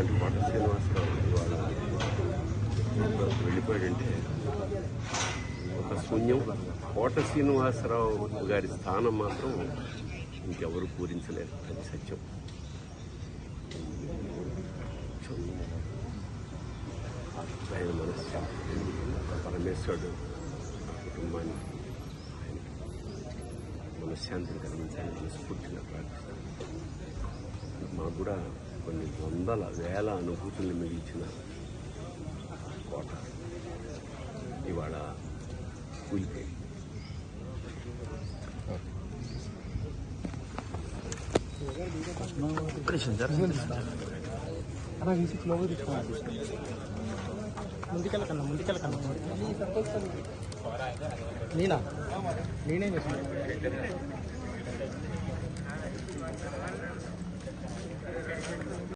అలాంటి కోట శ్రీనివాసరావు ఇవాళ వెళ్ళిపోయాడంటే ఒక శూన్యం. కోట శ్రీనివాసరావు గారి స్థానం మాత్రం ఇంకెవరు పూరించలేరు, అది సత్యం. ఆయన మనశ్శాంతి, పరమేశ్వరుడు కుటుంబాన్ని ఆయనకి మనశ్శాంతిని కలిగించాలని మనస్ఫూర్తిగా ప్రార్థిస్తాను. మాకు కూడా కొన్ని వందల వేల అనుభూతుల్ని మిగిల్చిన కోట ఇవాళ కూలిపోయి ముందుకెళ్ళకన్నా నేనే చేసిన